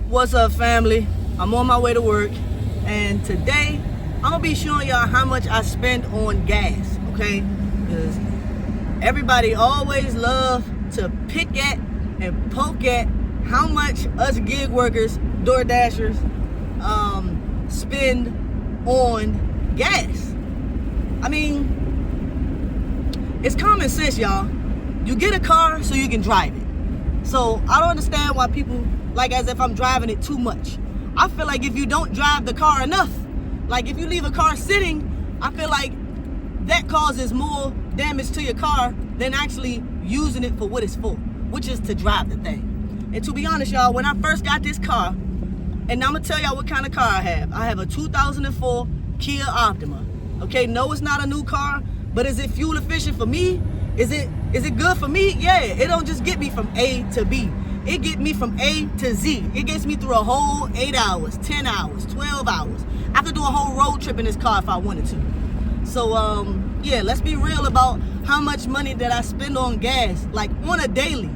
What's up, family? I'm on my way to work, and today I'm gonna be showing y'all how much I spend on gas, okay? Because everybody always love to pick at and poke at how much us gig workers, DoorDashers, spend on gas. I mean, it's common sense, y'all. You get a car so you can drive it. So I don't understand why people like as if I'm driving it too much. I feel like if you don't drive the car enough, like if you leave a car sitting, I feel like that causes more damage to your car than actually using it for what it's for, which is to drive the thing. And to be honest, y'all, when I first got this car, and I'm gonna tell y'all what kind of car I have. I have a 2004 Kia Optima. Okay, no, it's not a new car, but is it fuel efficient for me? Is it good for me? Yeah, it don't just get me from A to B. It get me from A to Z. It gets me through a whole 8 hours, 10 hours, 12 hours. I could do a whole road trip in this car if I wanted to. So, yeah, let's be real about how much money that I spend on gas, like on a daily,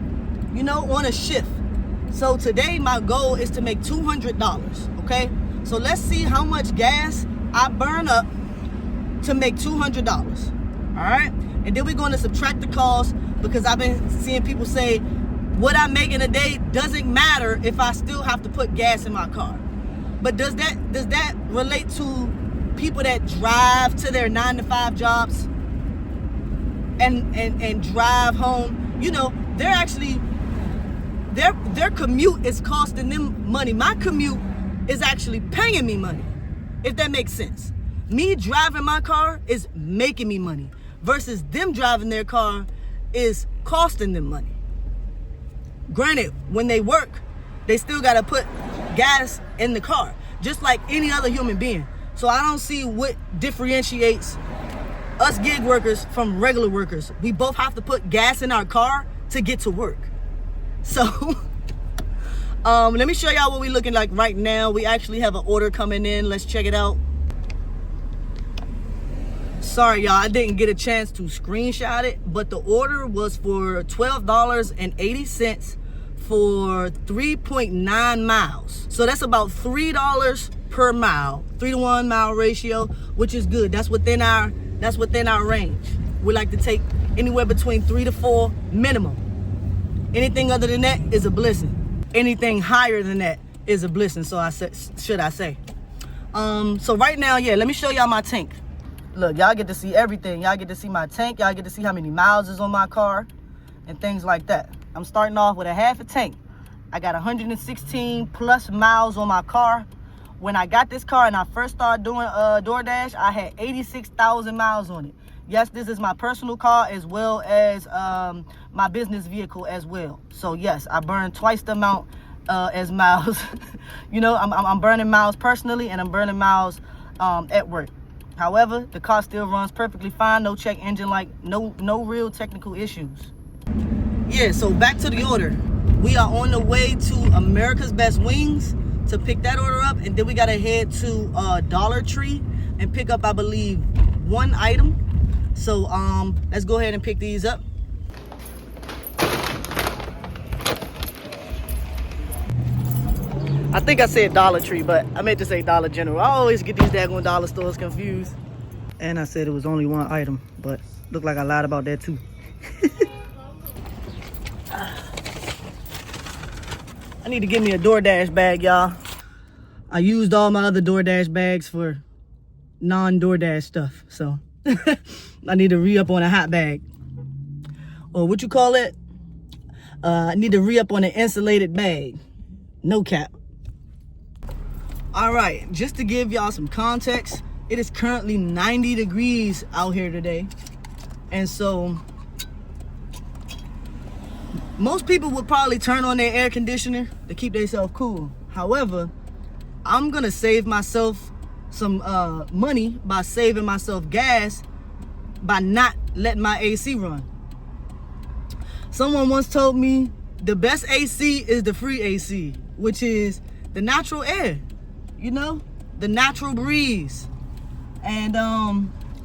you know, on a shift. So today my goal is to make $200, okay? So let's see how much gas I burn up to make $200, all right? And then we're going to subtract the cost, because I've been seeing people say what I make in a day doesn't matter if I still have to put gas in my car. But does that relate to people that drive to their 9-to-5 jobs and drive home? You know, they're actually their commute is costing them money. My commute is actually paying me money, if that makes sense. Me driving my car is making me money, versus them driving their car is costing them money. Granted, when they work, they still got to put gas in the car, just like any other human being. So I don't see what differentiates us gig workers from regular workers. We both have to put gas in our car to get to work. So let me show y'all what we're looking like right now. We actually have an order coming in. Let's check it out. Sorry, y'all, I didn't get a chance to screenshot it, but the order was for $12.80 for 3.9 miles. So that's about $3 per mile, 3-to-1 mile ratio, which is good. That's within our range. We like to take anywhere between 3 to 4 minimum. Anything other than that is a blessing. Anything higher than that is a blessing, so should I say. So right now, yeah, let me show y'all my tank. Look, y'all get to see everything. Y'all get to see my tank. Y'all get to see how many miles is on my car and things like that. I'm starting off with a half a tank. I got 116 plus miles on my car. When I got this car and I first started doing DoorDash, I had 86,000 miles on it. Yes, this is my personal car as well as my business vehicle as well. So yes, I burned twice the amount as miles. You know, I'm burning miles personally, and I'm burning miles at work. However, the car still runs perfectly fine. No check engine light, no real technical issues. Yeah, so back to the order. We are on the way to America's Best Wings to pick that order up, and then we gotta head to Dollar Tree and pick up, I believe, one item. So let's go ahead and pick these up. I think I said Dollar Tree, but I meant to say Dollar General. I always get these daggone dollar stores confused. And I said it was only one item, but looked like I lied about that too. I need to get me a DoorDash bag, y'all. I used all my other DoorDash bags for non-DoorDash stuff, so I need to re-up on a hot bag. Or what you call it? I need to re-up on an insulated bag. No cap. All right, just to give y'all some context, it is currently 90 degrees out here today. And so most people would probably turn on their air conditioner to keep themselves cool. However, I'm gonna save myself some money by saving myself gas by not letting my AC run. Someone once told me the best AC is the free AC, which is the natural air, you know, the natural breeze. And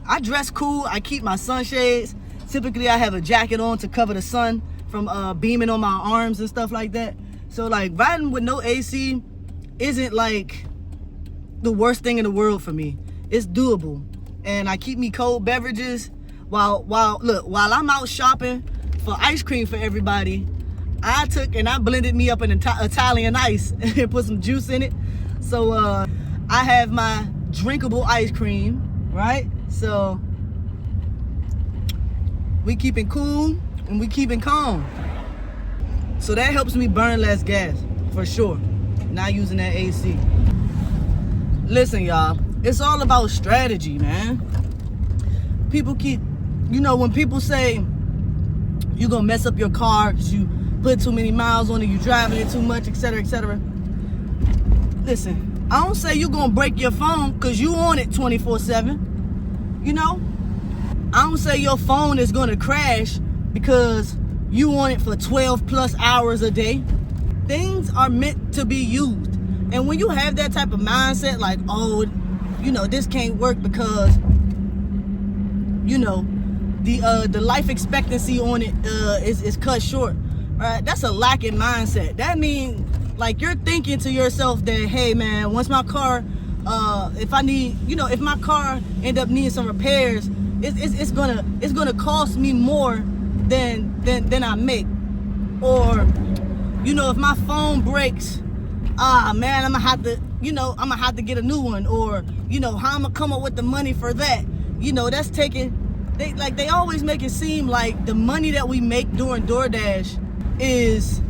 I dress cool. I keep my sunshades. Typically, I have a jacket on to cover the sun from beaming on my arms and stuff like that. So like riding with no AC isn't like the worst thing in the world for me. It's doable. And I keep me cold beverages while I'm out shopping for ice cream for everybody. I took and I blended me up an Italian ice and put some juice in it. So I have my drinkable ice cream, right? So we keeping cool and we keeping calm. So that helps me burn less gas, for sure. Not using that AC. Listen, y'all, it's all about strategy, man. People keep, when people say you're gonna mess up your car because you put too many miles on it, you driving it too much, etc., etc. Listen, I don't say you're gonna break your phone because you on it 24/7. I don't say your phone is gonna crash because you on it for 12 plus hours a day. Things are meant to be used. And when you have that type of mindset, like, oh, this can't work because, the life expectancy on it is cut short, right? That's a lacking mindset. That means, like, you're thinking to yourself that, hey, man, once my car, if my car end up needing some repairs, it's gonna cost me more than I make. Or, if my phone breaks, man, I'm gonna have to get a new one. Or, how I'm gonna come up with the money for that. That's taking, they always make it seem like the money that we make during DoorDash is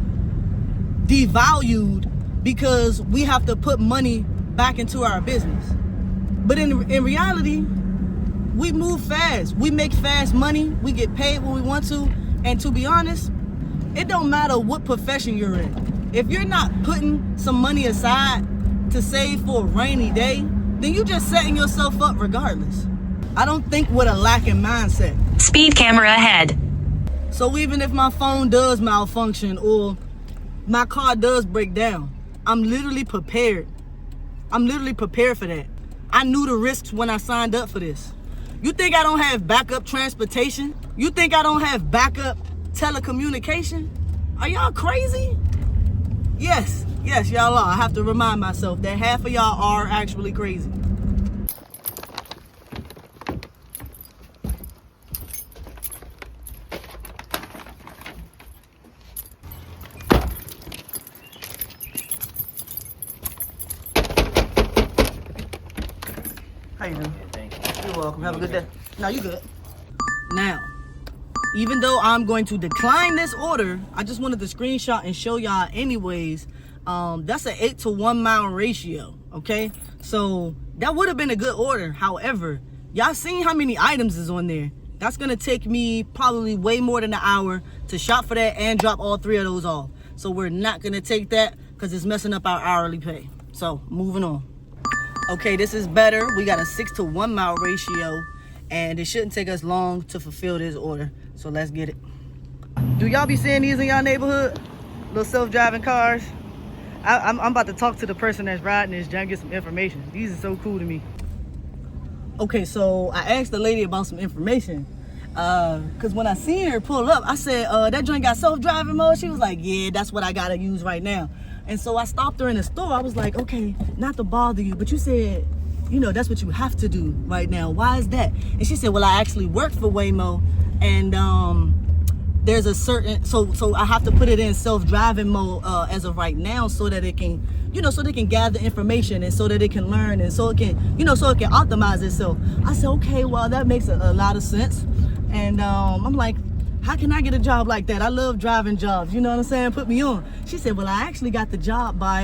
devalued because we have to put money back into our business. But in reality, we move fast. We make fast money. We get paid when we want to. And to be honest, it don't matter what profession you're in. If you're not putting some money aside to save for a rainy day, then you're just setting yourself up regardless. I don't think with a lacking mindset. Speed camera ahead. So even if my phone does malfunction or my car does break down, I'm literally prepared. I'm literally prepared for that. I knew the risks when I signed up for this. You think I don't have backup transportation? You think I don't have backup telecommunication? Are y'all crazy? Yes, y'all are. I have to remind myself that half of y'all are actually crazy. How you doing? Thank you. You're welcome. Have a good day. No, you good. Now, even though I'm going to decline this order, I just wanted to screenshot and show y'all anyways. That's an 8 to 1 mile ratio, okay? So that would have been a good order. However, y'all seen how many items is on there. That's gonna take me probably way more than an hour to shop for that and drop all 3 of those off. So we're not gonna take that because it's messing up our hourly pay. So moving on. Okay, this is better. We got a 6 to 1 mile ratio and it shouldn't take us long to fulfill this order. So let's get it. Do y'all be seeing these in y'all neighborhood? Little self-driving cars? I'm about to talk to the person that's riding this, trying to get some information. These are so cool to me. Okay, so I asked the lady about some information. Cause when I seen her pull up, I said, that joint got self-driving mode? She was like, yeah, that's what I gotta use right now. And so I stopped her in the store. I was like, okay, not to bother you, but you said, that's what you have to do right now. Why is that? And she said, well, I actually work for Waymo, and there's a certain, so I have to put it in self-driving mode as of right now, so that it can, so they can gather information and so that it can learn and so it can, so it can optimize itself. I said, okay, well, that makes a lot of sense. And I'm like, how can I get a job like that? I love driving jobs, you know what I'm saying? Put me on. She said, well, I actually got the job by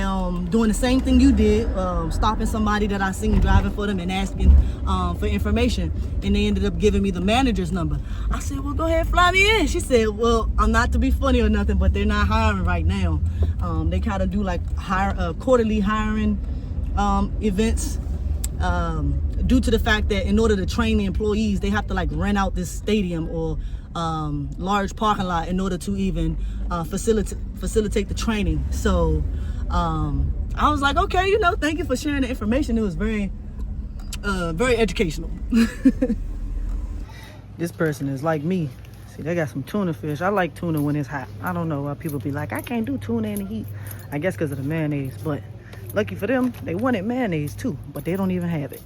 doing the same thing you did, stopping somebody that I seen driving for them and asking for information. And they ended up giving me the manager's number. I said, well, go ahead, fly me in. She said, well, I'm not to be funny or nothing, but they're not hiring right now. They kind of do like quarterly hiring events. Due to the fact that in order to train the employees, they have to like rent out this stadium or large parking lot in order to even facilitate the training. So I was like, okay, thank you for sharing the information. It was very educational. This person is like me. See, they got some tuna fish. I like tuna when it's hot. I don't know why people be like, I can't do tuna in the heat. I guess because of the mayonnaise, but Lucky for them, they wanted mayonnaise too, but they don't even have it.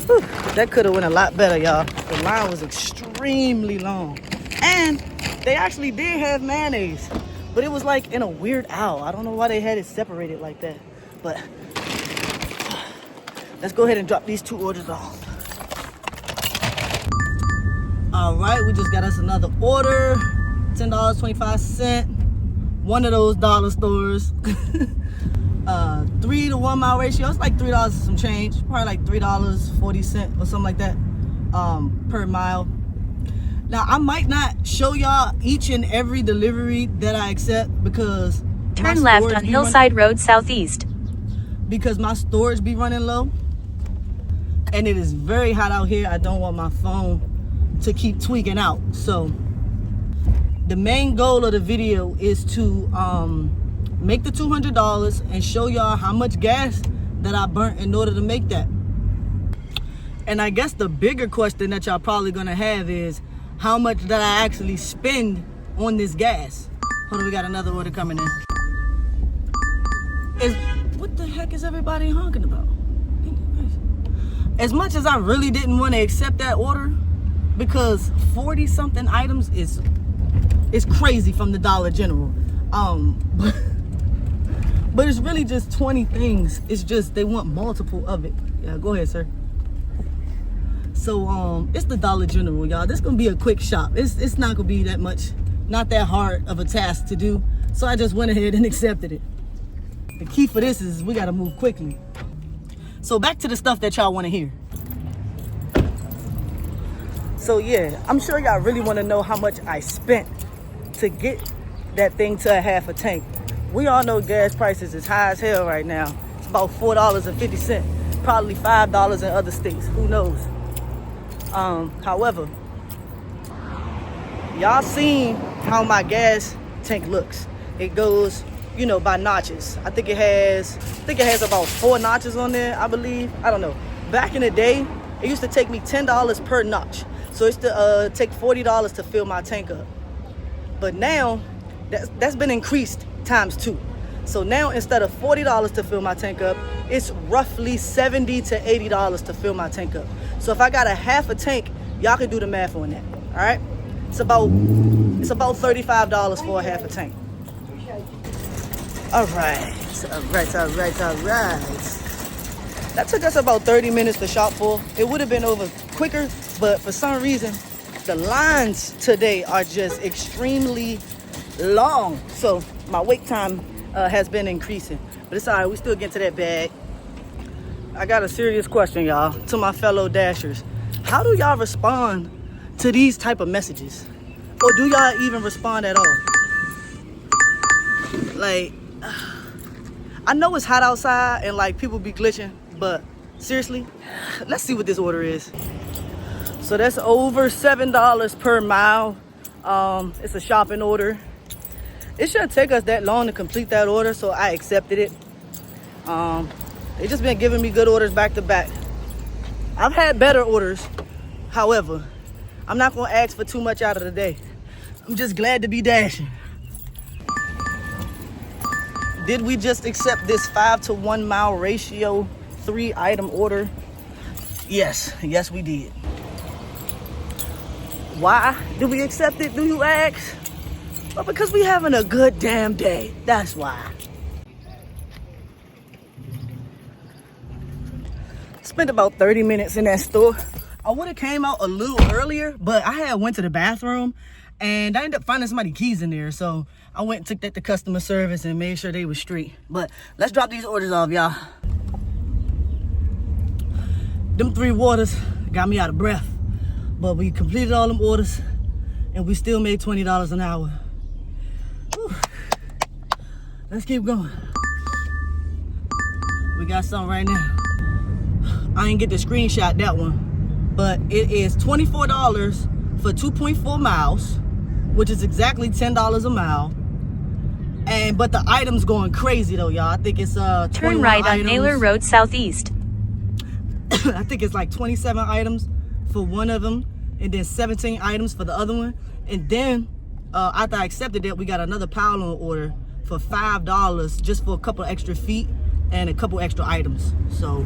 Whew, that could have went a lot better, y'all. The line was extremely long. And they actually did have mayonnaise, but it was like in a weird aisle. I don't know why they had it separated like that. But let's go ahead and drop these 2 orders off. All right, we just got us another order. $10.25. One of those dollar stores. 3 to 1 mile ratio. It's like $3 and some change. Probably like $3.40 or something like that per mile. Now, I might not show y'all each and every delivery that I accept because Turn left on Hillside Road Southeast. Because my storage be running low. And it is very hot out here. I don't want my phone to keep tweaking out. So the main goal of the video is to make the $200 and show y'all how much gas that I burnt in order to make that. And I guess the bigger question that y'all probably gonna have is how much did I actually spend on this gas? Hold on, we got another order coming in. What the heck is everybody honking about? As much as I really didn't want to accept that order, because 40 something items is crazy from the Dollar General. But it's really just 20 things. It's just they want multiple of it. Yeah, go ahead, sir. So it's the Dollar General, y'all. This gonna be a quick shop. It's not gonna be that much, not that hard of a task to do. So I just went ahead and accepted it. The key for this is we gotta move quickly. So back to the stuff that y'all wanna hear. So yeah, I'm sure y'all really wanna know how much I spent to get that thing to a half a tank. We all know gas prices is high as hell right now. It's about $4.50, probably $5 in other states, who knows? However, y'all seen how my gas tank looks. It goes, you know, by notches. I think it has about 4 notches on there, I believe. I don't know. Back in the day, it used to take me $10 per notch. So it's to take $40 to fill my tank up. But now, that's been increased times 2. So now instead of $40 to fill my tank up, it's roughly $70 to $80 to fill my tank up. So if I got a half a tank, y'all can do the math on that. All right? It's about $35 for a half a tank. All right. That took us about 30 minutes to shop for. It would have been over quicker, but for some reason, the lines today are just extremely long. So my wait time has been increasing, but it's all right. We still get to that bag. I got a serious question, y'all, to my fellow Dashers. How do y'all respond to these type of messages? Or do y'all even respond at all? Like, I know it's hot outside and like people be glitching, but seriously, let's see what this order is. So that's over $7 per mile. It's a shopping order. It shouldn't take us that long to complete that order, so I accepted it. They just been giving me good orders back to back. I've had better orders. However, I'm not gonna ask for too much out of the day. I'm just glad to be dashing. Did we just accept this 5 to 1 mile ratio 3 item order? Yes, we did. Why did we accept it, do you ask? Well, because we having a good damn day. That's why. Spent about 30 minutes in that store. I would have came out a little earlier, but I had went to the bathroom and I ended up finding somebody's keys in there. So I went and took that to customer service and made sure they were straight. But let's drop these orders off, y'all. Them 3 waters got me out of breath. But we completed all them orders and we still made $20 an hour. Whew. Let's keep going. We got something right now. I ain't get the screenshot that one, but it is $24 for 2.4 miles, which is exactly $10 a mile. But the items going crazy though, y'all. I think it's 21 Turn right items. on Naylor Road Southeast. I think it's like 27 items for one of them, and then 17 items for the other one. And then after I accepted that, we got another pile on order for $5 just for a couple extra feet and a couple extra items. So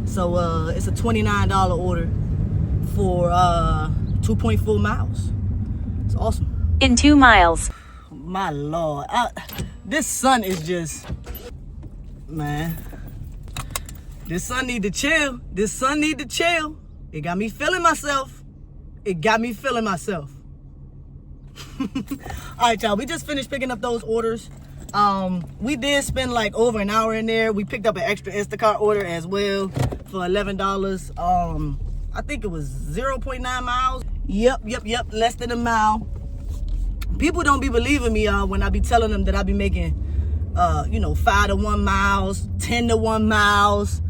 it's a $29 order for 2.4 miles. It's awesome. In 2 miles. My Lord, this sun is just, man. This sun need to chill. This sun need to chill. It got me feeling myself. It got me feeling myself. All right, y'all. We just finished picking up those orders. We did spend like over an hour in there. We picked up an extra Instacart order as well for $11. I think it was 0.9 miles. Yep. Less than a mile. People don't be believing me, y'all, when I be telling them that I be making, 5 to 1 miles, 10 to 1 miles.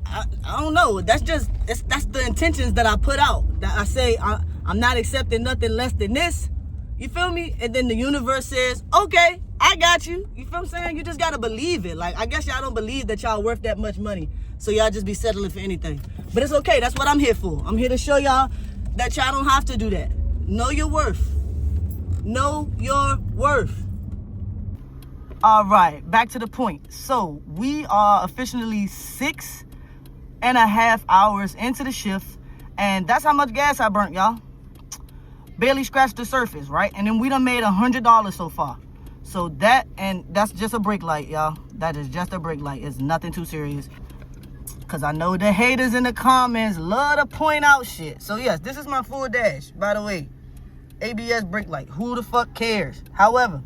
I don't know. That's the intentions that I put out. That I say I'm not accepting nothing less than this. You feel me? And then the universe says, okay, I got you. You feel what I'm saying? You just gotta believe it. Like, I guess y'all don't believe that y'all worth that much money, so y'all just be settling for anything. But it's okay. That's what I'm here for. I'm here to show y'all that y'all don't have to do that. Know your worth. Know your worth. All right, back to the point. So we are officially 6.5 hours into the shift, and that's how much gas I burnt, y'all. Barely scratched the surface, right? And then we done made $100 so far. So that's just a brake light, y'all. That is just a brake light. It's nothing too serious. Cause I know the haters in the comments love to point out shit. So yes, this is my full dash, by the way. ABS brake light. Who the fuck cares? However,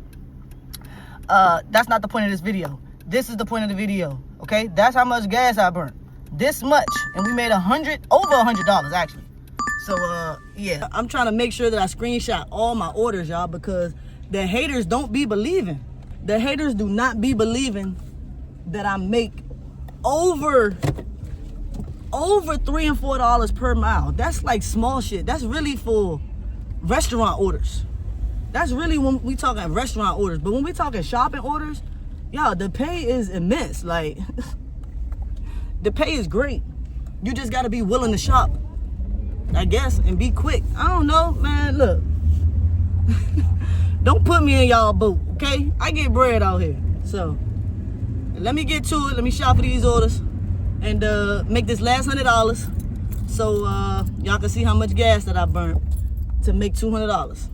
that's not the point of this video. This is the point of the video. Okay, that's how much gas I burnt. This much, and we made over $100 actually. So yeah, I'm trying to make sure that I screenshot all my orders, y'all, because the haters don't be believing. The haters do not be believing that I make over $3 and $4 per mile. That's like small shit. That's really for restaurant orders. That's really when we talking restaurant orders. But when we talking shopping orders, y'all, the pay is immense. Like, the pay is great. You just gotta be willing to shop, I guess, and be quick. I don't know, man. Look, don't put me in y'all boat, okay? I get bread out here. So let me get to it. Let me shop for these orders and make this last $100 so y'all can see how much gas that I burnt to make $200.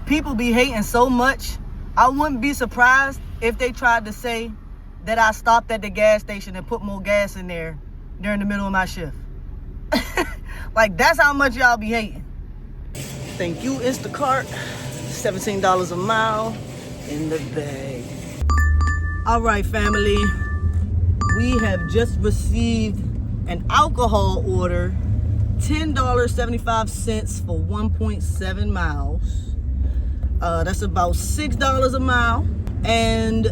People be hating so much. I wouldn't be surprised if they tried to say that I stopped at the gas station and put more gas in there during the middle of my shift. Like, that's how much y'all be hating. Thank you, Instacart. $17 a mile in the bag. All right, family. We have just received an alcohol order. $10.75 for 1.7 miles. That's about $6 a mile. And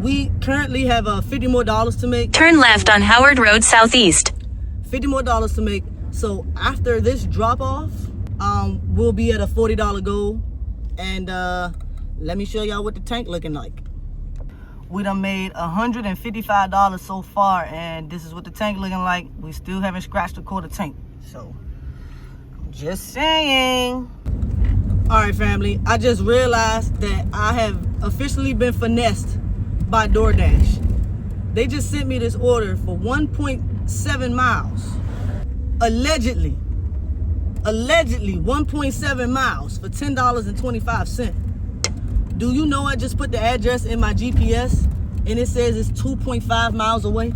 we currently have $50 more to make. Turn left on Howard Road Southeast. $50 more to make. So after this drop off, we'll be at a $40 goal. And let me show y'all what the tank looking like. We done made $155 so far, and this is what the tank looking like. We still haven't scratched the quarter tank. So, just saying. All right, family. I just realized that I have officially been finessed by DoorDash. They just sent me this order for 1.7 miles. Allegedly 1.7 miles for $10.25. Do you know I just put the address in my GPS and it says it's 2.5 miles away?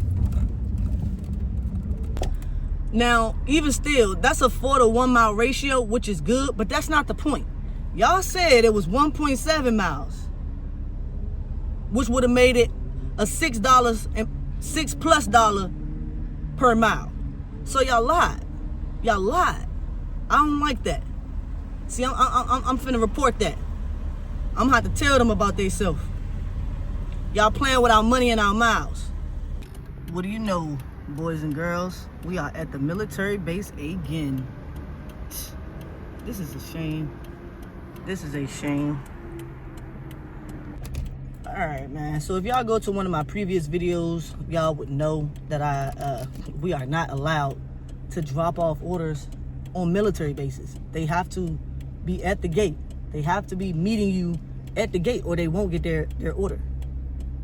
Now, even still, that's a 4 to 1 mile ratio, which is good, but that's not the point. Y'all said it was 1.7 miles, which would have made it a $6+ per mile. So y'all lied. Y'all lied. I don't like that. See, I'm finna report that. I'm gonna have to tell them about themselves. Y'all playing with our money and our miles. What do you know, boys and girls? We are at the military base again. This is a shame. This is a shame. All right, man. So if y'all go to one of my previous videos, y'all would know that we are not allowed to drop off orders on military bases. They have to be at the gate. They have to be meeting you at the gate or they won't get their order.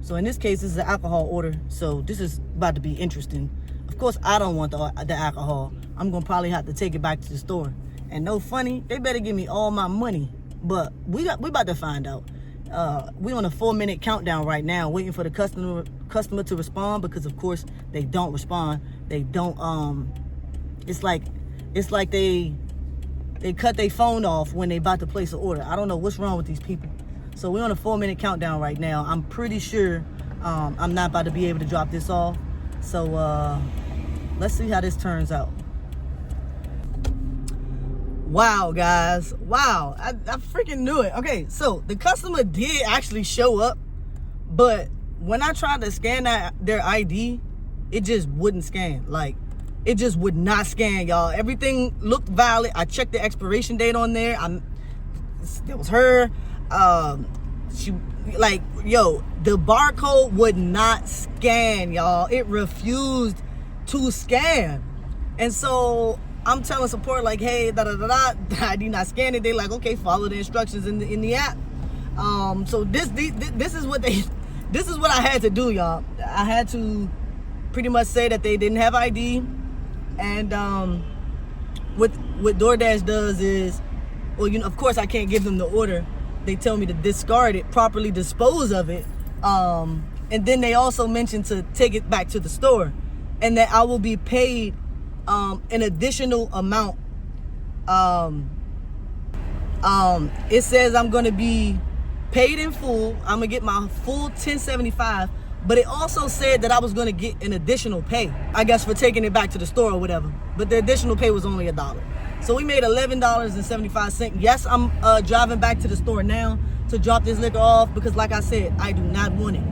So in this case, this is an alcohol order. So this is about to be interesting. Of course, I don't want the alcohol. I'm going to probably have to take it back to the store. And no funny, they better give me all my money. But we about to find out. We on a 4-minute countdown right now, waiting for the customer to respond, because of course they don't respond. They don't. It's like they cut their phone off when they about to place an order. I don't know what's wrong with these people. So we're on a 4-minute countdown right now. I'm pretty sure I'm not about to be able to drop this off. So let's see how this turns out. Wow, guys. Wow. I freaking knew it. Okay, so the customer did actually show up, but when I tried to scan their ID, it just wouldn't scan. Like, it just would not scan, y'all. Everything looked valid. I checked the expiration date on there. It was her. She, like, yo, the barcode would not scan, y'all. It refused to scan. And so I'm telling support, like, hey, the ID not scanning. They like, okay, follow the instructions in the app. So this is what I had to do, y'all. I had to pretty much say that they didn't have ID. And what DoorDash does is, well, you know, of course I can't give them the order. They tell me to discard it, properly dispose of it. And then they also mentioned to take it back to the store, and that I will be paid an additional amount. It says I'm gonna be paid in full. I'm gonna get my full $10.75, but it also said that I was gonna get an additional pay, I guess, for taking it back to the store or whatever. But the additional pay was only $1. So we made $11.75. Yes, I'm driving back to the store now to drop this liquor off, because like I said, I do not want it.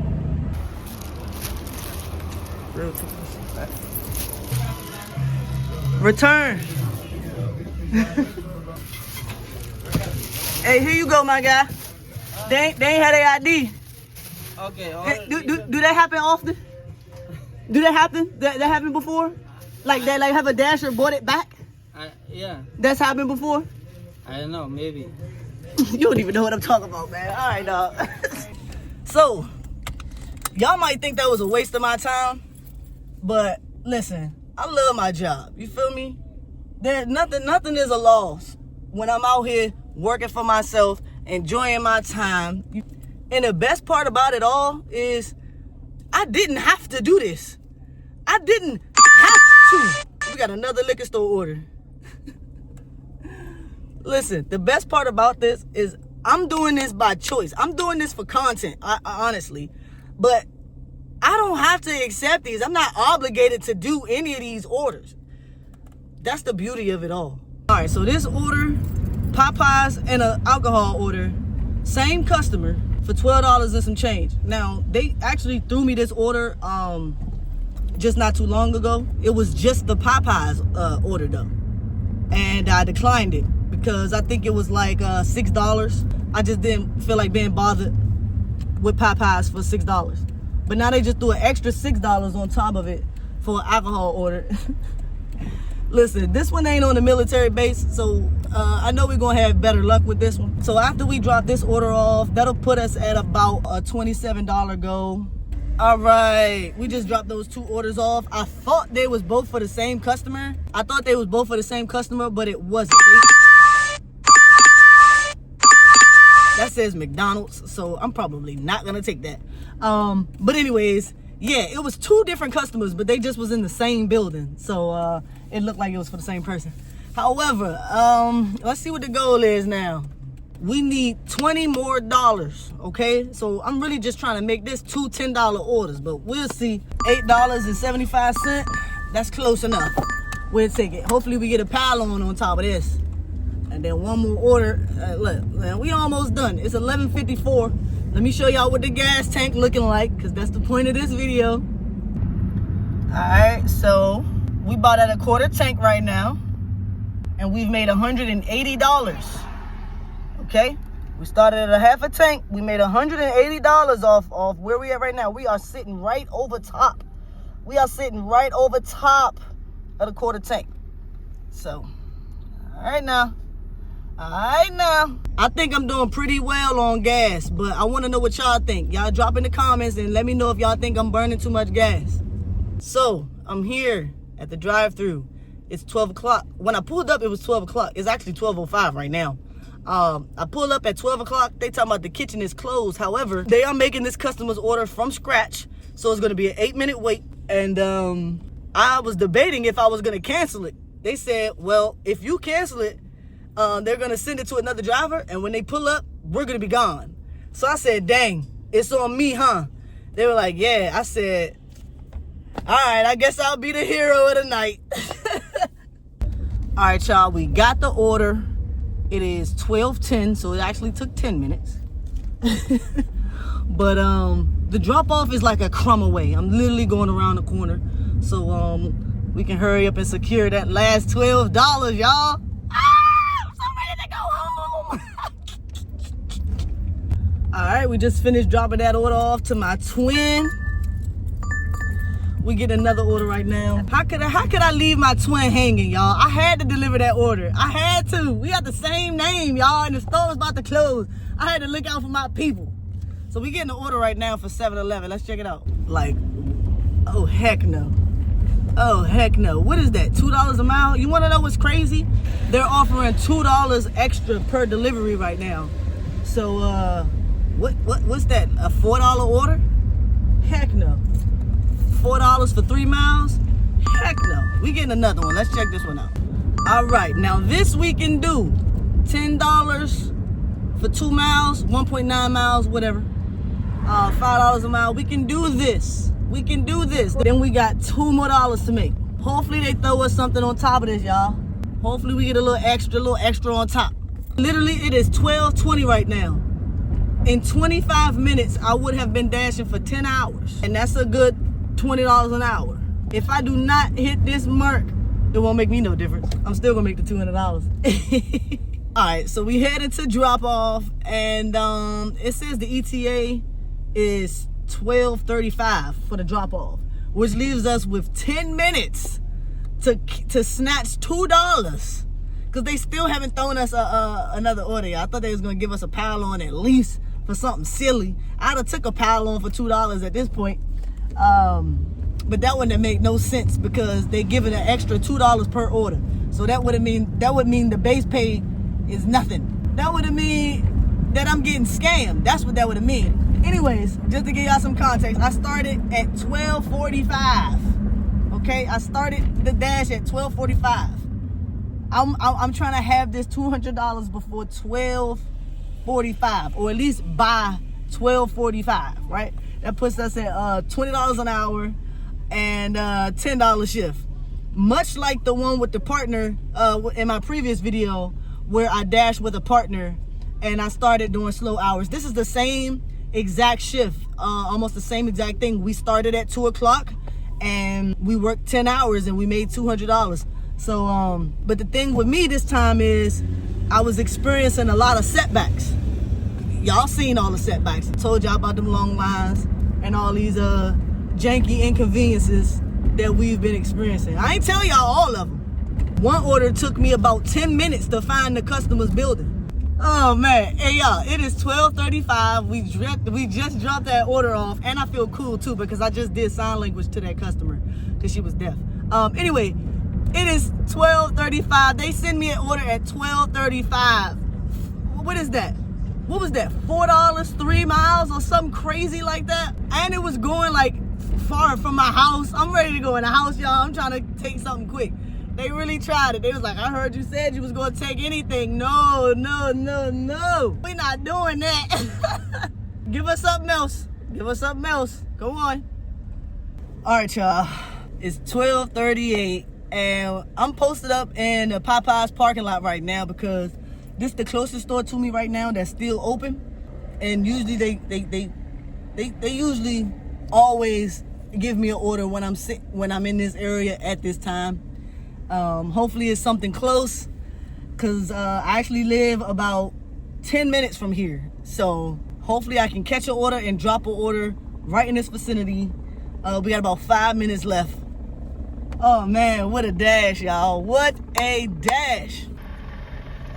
Return. Hey, here you go, my guy. They ain't had their ID. Okay. Hey, do that happen often? Do that happen? That happened before? Like that, like have a dasher bought it back? Yeah. That's happened before? I don't know, maybe. You don't even know what I'm talking about, man. All right, dog. So, y'all might think that was a waste of my time, but listen, I love my job. You feel me? There's nothing is a loss when I'm out here working for myself, enjoying my time. And the best part about it all is I didn't have to do this. I didn't have to. We got another liquor store order. Listen, the best part about this is I'm doing this by choice. I'm doing this for content, honestly. But I don't have to accept these. I'm not obligated to do any of these orders. That's the beauty of it all. All right, so this order, Popeyes and an alcohol order, same customer for $12 and some change. Now, they actually threw me this order just not too long ago. It was just the Popeyes order though. And I declined it because I think it was like $6. I just didn't feel like being bothered with Popeyes for $6. But now they just threw an extra $6 on top of it for an alcohol order. Listen, this one ain't on the military base, so I know we're gonna have better luck with this one. So after we drop this order off, that'll put us at about a $27 goal. All right, we just dropped those 2 orders off. I thought they was both for the same customer. But it wasn't. That says McDonald's, so I'm probably not gonna take that. But anyways, yeah, it was 2 different customers, but they just was in the same building, so it looked like it was for the same person. However, let's see what the goal is now. We need $20 more, okay? So I'm really just trying to make this 2 $10 orders, but we'll see. $8.75, that's close enough. We'll take it. Hopefully we get a pile on top of this. And then one more order. Look, man, we almost done. It's 11:54. Let me show y'all what the gas tank looking like, because that's the point of this video. All right, so we bought at a quarter tank right now, and we've made $180. Okay, we started at a half a tank. We made $180 off where we at right now. We are sitting right over top. We are sitting right over top of the quarter tank. So, all right now, Alright now. I think I'm doing pretty well on gas, but I want to know what y'all think. Y'all drop in the comments and let me know if y'all think I'm burning too much gas. So, I'm here at the drive-thru. It's 12 o'clock. When I pulled up, it was 12 o'clock. It's actually 12:05 right now. I pulled up at 12 o'clock. They talking about the kitchen is closed. However, they are making this customer's order from scratch. So it's going to be an 8-minute wait. And I was debating if I was going to cancel it. They said, well, if you cancel it, they're going to send it to another driver. And when they pull up, we're going to be gone. So I said, dang, it's on me, huh? They were like, yeah. I said, all right, I guess I'll be the hero of the night. All right, y'all, we got the order. It is 12:10, so it actually took 10 minutes. But the drop-off is like a crumb away. I'm literally going around the corner. So we can hurry up and secure that last $12, y'all. I'm so ready to go home. All right, we just finished dropping that order off to my twin. We get another order right now. How could I leave my twin hanging, y'all? I had to deliver that order. I had to. We got the same name, y'all, and the store was about to close. I had to look out for my people. So we getting the order right now for 7-Eleven. Let's check it out. Like, oh, heck no. Oh, heck no. What is that, $2 a mile? You want to know what's crazy? They're offering $2 extra per delivery right now. So, what's that, a $4 order? Heck no. $4 for 3 miles? Heck no. We getting another one. Let's check this one out. All right, now this we can do. $10 for 2 miles, 1.9 miles, whatever. $5 a mile. We can do this. We can do this. Then we got $2 more to make. Hopefully they throw us something on top of this, y'all. Hopefully we get a little extra on top. Literally, it is 12:20 right now. In 25 minutes, I would have been dashing for 10 hours. And that's a good $20 an hour. If I do not hit this mark, it won't make me no difference. I'm still gonna make the $200. All right, so we headed to drop off, and it says the ETA is 12:35 for the drop off, which leaves us with 10 minutes to snatch $2, because they still haven't thrown us another order. I thought they was gonna give us a pile on at least for something silly. I'd have took a pile on for $2 at this point. But that wouldn't have made no sense, because they giving an extra $2 per order. So that would mean the base pay is nothing. That would mean that I'm getting scammed. That's what that would mean. Anyways, just to give y'all some context, I started at 12:45. Okay, I started the dash at 12:45. I'm trying to have this $200 before 12:45, or at least by 12:45, right? That puts us at $20 an hour and $10 shift. Much like the one with the partner in my previous video, where I dashed with a partner and I started doing slow hours. This is the same exact shift, almost the same exact thing. We started at 2 o'clock and we worked 10 hours and we made $200. So, but the thing with me this time is I was experiencing a lot of setbacks. Y'all seen all the setbacks. I told y'all about them long lines and all these janky inconveniences that we've been experiencing. I ain't tell y'all all of them. One order took me about 10 minutes to find the customer's building. Oh man, hey y'all, it is 12:35. We just dropped that order off, and I feel cool too because I just did sign language to that customer because she was deaf. Anyway, it is 12:35. They send me an order at 12:35. What is that? What was that? $4, 3 miles or something crazy like that? And it was going like far from my house. I'm ready to go in the house, y'all. I'm trying to take something quick. They really tried it. They was like, I heard you said you was gonna take anything. No. We're not doing that. Give us something else. Give us something else. Go on. All right, y'all. It's 12:38 and I'm posted up in the Popeyes parking lot right now because this is the closest store to me right now that's still open. And usually they usually always give me an order when I'm in this area at this time. Hopefully it's something close, because I actually live about 10 minutes from here. So hopefully I can catch an order and drop an order right in this vicinity. We got about 5 minutes left. Oh man, what a dash, y'all. What a dash.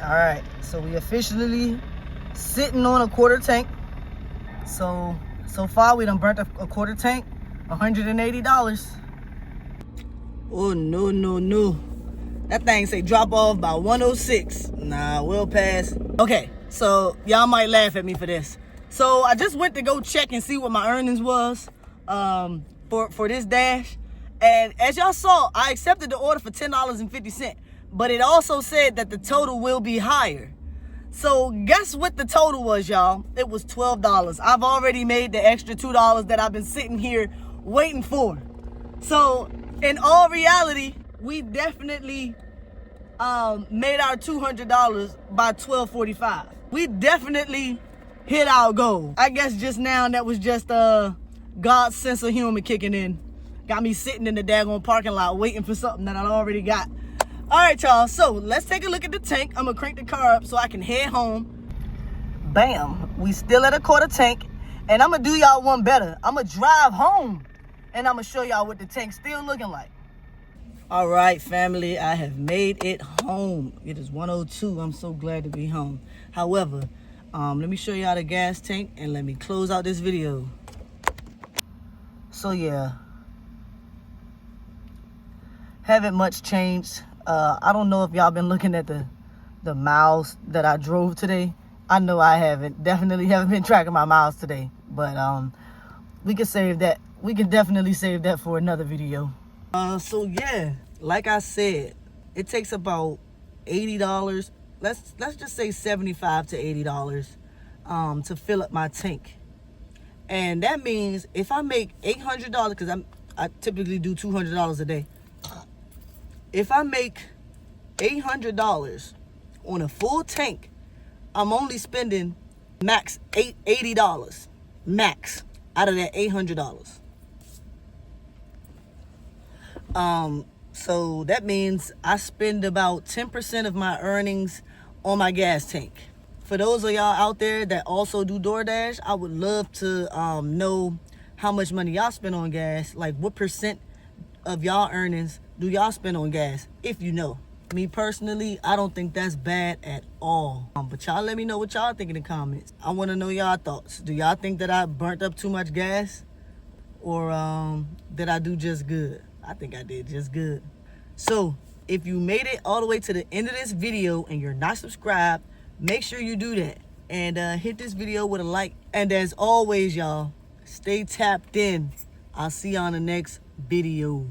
All right, so we officially sitting on a quarter tank. So far we done burnt a quarter tank, $180. Oh, no. That thing say drop off by 106. Nah, we'll pass. Okay, so y'all might laugh at me for this. So I just went to go check and see what my earnings was for this dash. And as y'all saw, I accepted the order for $10.50. But it also said that the total will be higher. So guess what the total was, y'all? It was $12. I've already made the extra $2 that I've been sitting here waiting for. So in all reality, we definitely made our $200 by $12.45. We definitely hit our goal. I guess just now that was just God's sense of humor kicking in. Got me sitting in the daggone parking lot waiting for something that I already got. All right, y'all, so let's take a look at the tank. I'm gonna crank the car up so I can head home. Bam, we still at a quarter tank, and I'm gonna do y'all one better. I'm gonna drive home, and I'm gonna show y'all what the tank's still looking like. All right, family, I have made it home. It is 1:02. I'm so glad to be home. However, let me show y'all the gas tank, and let me close out this video. So yeah, haven't much changed. I don't know if y'all been looking at the miles that I drove today. I know I haven't. Definitely haven't been tracking my miles today. But we can save that. We can definitely save that for another video. So yeah, like I said, it takes about $80. Let's just say $75 to $80 to fill up my tank. And that means if I make $800, because I typically do $200 a day. If I make $800 on a full tank, I'm only spending max $80 max out of that $800. So that means I spend about 10% of my earnings on my gas tank. For those of y'all out there that also do DoorDash, I would love to know how much money y'all spend on gas. Like what percent of y'all earnings do y'all spend on gas, if you know? Me personally, I don't think that's bad at all. But y'all let me know what y'all think in the comments. I want to know y'all thoughts. Do y'all think that I burnt up too much gas? Or did I do just good? I think I did just good. So if you made it all the way to the end of this video and you're not subscribed, make sure you do that. And hit this video with a like. And as always, y'all, stay tapped in. I'll see you on the next video.